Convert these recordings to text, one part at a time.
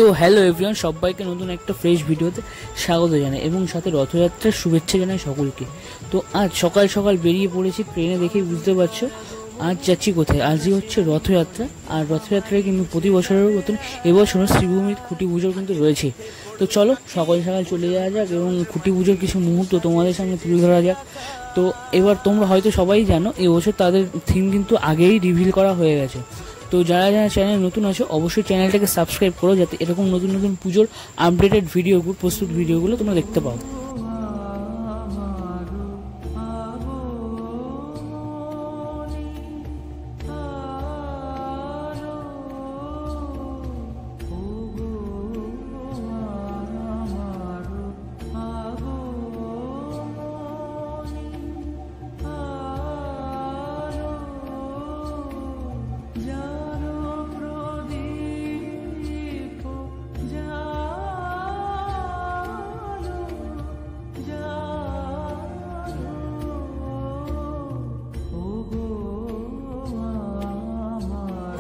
তো hello everyone, সবাইকে নতুন একটা ফ্রেশ ভিডিওতে স্বাগত জানাই এবং সাথে রথযাত্রার শুভেচ্ছা জানাই সকলকে। তো আজ সকাল সকাল বেরিয়ে পড়েছি, ট্রেনে দেখেই বুঝতে পারছো আজ যাচ্ছি কোথায়। আজই হচ্ছে রথযাত্রা, আর রথযাত্রায় কিন্তু প্রতি বছরের মতন এবছরও শ্রীভূমির খুঁটি পুজো কিন্তু রয়েছে। তো চলো সকাল সকাল চলে যাওয়া যাক এবং খুঁটি পুজোর কিছু মুহূর্ত তোমাদের সামনে তুলে ধরা যাক। তো এবার তোমরা হয়তো সবাই জানো এবছর তাদের থিম কিন্তু আগেই রিভিল করা হয়ে গেছে। তো যারা যারা চ্যানেল নতুন আছো অবশ্যই চ্যানেলটাকে সাবস্ক্রাইব করো, যাতে এরকম নতুন নতুন পুজোর আপডেটেড ভিডিওগুলো, প্রস্তুত ভিডিওগুলো তোমরা দেখতে পাও।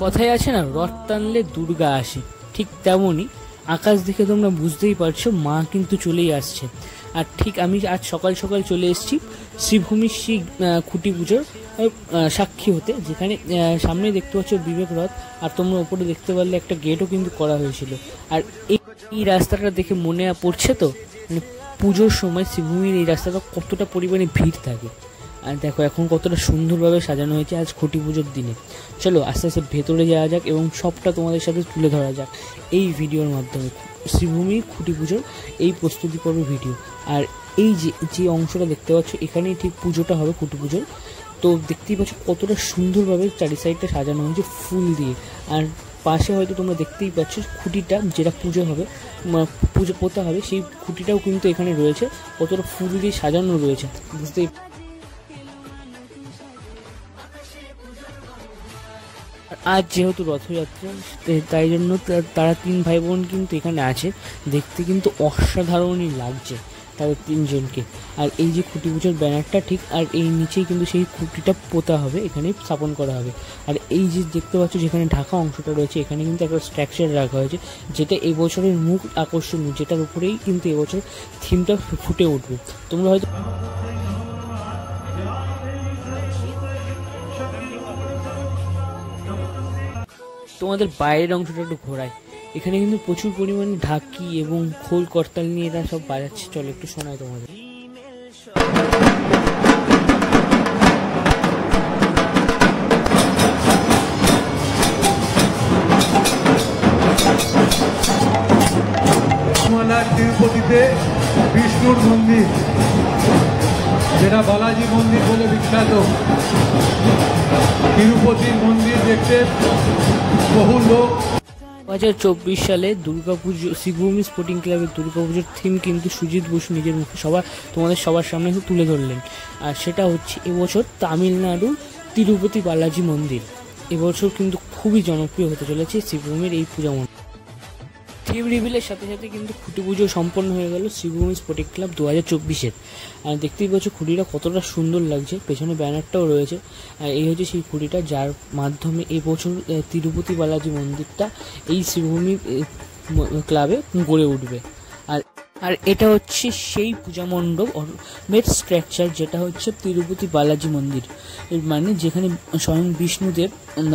কথায় আছে না, রথ টানলে দুর্গা আসে, ঠিক তেমনই আকাশ দেখে তোমরা বুঝতেই পারছো মা কিন্তু চলেই আসছে। আর ঠিক আমি আজ সকাল সকাল চলে এসেছি শ্রীভূমির সেই খুঁটি পুজোর সাক্ষী হতে, যেখানে সামনে দেখতে পাচ্ছ বিবেক রথ, আর তোমরা ওপরে দেখতে পারলে একটা গেটও কিন্তু করা হয়েছিল। আর এই রাস্তাটা দেখে মনে পড়ছে তো, মানে পুজোর সময় শ্রীভূমির এই রাস্তাটা কতটা পরিমাণে ভিড় থাকে। আর দেখো এখন কতটা সুন্দরভাবে সাজানো হয়েছে আজ খুঁটি পুজোর দিনে। চলো আস্তে আস্তে ভেতরে যাওয়া যাক এবং সবটা তোমাদের সাথে তুলে ধরা যাক এই ভিডিওর মাধ্যমে, শ্রীভূমির খুঁটি পুজোর এই প্রস্তুতি পর্বের ভিডিও। আর এই যে অংশটা দেখতে পাচ্ছ, এখানেই ঠিক পুজোটা হবে খুঁটি পুজোর। তো দেখতেই পাচ্ছ কতটা সুন্দরভাবে চারি সাইডটা সাজানো হয়েছে ফুল দিয়ে। আর পাশে হয়তো তোমরা দেখতেই পাচ্ছ খুঁটিটা, যেটা পুজো হবে, পুজো পোতা হবে, সেই খুঁটিটাও কিন্তু এখানে রয়েছে, কতটা ফুল দিয়ে সাজানো রয়েছে বুঝতেই। আজ যেহেতু রথযাত্রা, তাই জন্য তারা তিন ভাই বোন কিন্তু এখানে আছে, দেখতে কিন্তু অসাধারণই লাগছে তাদের তিনজনকে। আর এই যে খুঁটি পুজোর ব্যানারটা ঠিক, আর এই নিচেই কিন্তু সেই খুঁটিটা পোতা হবে, এখানে স্থাপন করা হবে। আর এই যে দেখতে পাচ্ছ যেখানে ঢাকা অংশটা রয়েছে, এখানে কিন্তু একটা স্ট্রাকচার রাখা হয়েছে, যেটা এবছরের মুখ আকর্ষণীয়, যেটার উপরেই কিন্তু এবছর থিমটা ফুটে উঠবে। তোমরা হয়তো তোমাদের বাইরের অংশটা একটু ঘোরায়, এখানে কিন্তু প্রচুর পরিমাণে ঢাকি এবং খোল করতাল নিয়ে এরা সব বাজাচ্ছে। চলো একটু শোনায় তোমাদের। তিরুপতিতে বিষ্ণুর মন্দির, যেটা বালাজি মন্দির বলে বিখ্যাত, তিরুপতির মন্দির দেখতে বহু লোক। 2024 সালে দুর্গাপুজো শ্রীভূমি স্পোর্টিং ক্লাবের দুর্গাপুজোর থিম কিন্তু সুজিত বসু নিজের মুখে তোমাদের সবার সামনে তুলে ধরলেন। আর সেটা হচ্ছে এবছর তামিলনাড়ুর তিরুপতি বালাজি মন্দির। এবছর কিন্তু খুবই জনপ্রিয় হতে চলেছে শ্রীভূমির এই পূজা মন্দির। থিম রিভিলের সাথে সাথে কিন্তু খুঁটি পুজো সম্পন্ন হয়ে গেল শ্রীভূমি স্পোর্টিং ক্লাব 2024-এর। আর দেখতেই পাচ্ছ খুঁটিটা কতটা সুন্দর লাগছে, পেছনে ব্যানারটাও রয়েছে। আর এই হচ্ছে সেই খুঁটিটা, যার মাধ্যমে এবছর তিরুপতি বালাজি মন্দিরটা এই শ্রীভূমি ক্লাবে গড়ে উঠবে। আর এটা হচ্ছে সেই পূজা মণ্ডপের স্ট্রাকচার, যেটা হচ্ছে তিরুপতি বালাজি মন্দির, মানে যেখানে স্বয়ং বিষ্ণুদেব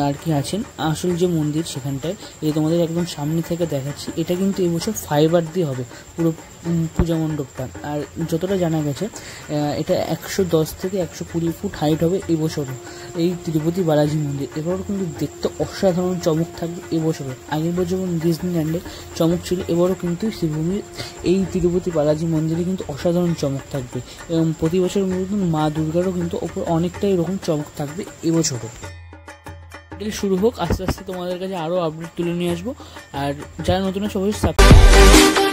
আর কি আছেন, আসল যে মন্দির সেখানটায়। এই তোমাদের একদম সামনে থেকে দেখাচ্ছি, এটা কিন্তু এবছর ফাইবার দিয়ে হবে পুরো পূজা মণ্ডপটা। আর যতটা জানা গেছে এটা 110 থেকে 120 ফুট হাইট হবে এবছরও এই তিরুপতি বালাজি মন্দির। এবারও কিন্তু দেখতে অসাধারণ চমক থাকবে এবছরও। আগের বছর যেমন ডিজনিল্যান্ডের চমক ছিল, এবারও কিন্তু শ্রীভূমির এই তিরুপতি বালাজি মন্দিরে কিন্তু অসাধারণ চমক থাকবে এবং প্রতি বছরের মতন মা দুর্গারও কিন্তু ওপর অনেকটাই এরকম চমক থাকবে এবছরও। শুরু হোক, আস্তে আস্তে তোমাদের কাছে আরও আপডেট তুলে নিয়ে আসবো। আর যারা নতুন সবাই সাবস্ক্রাইব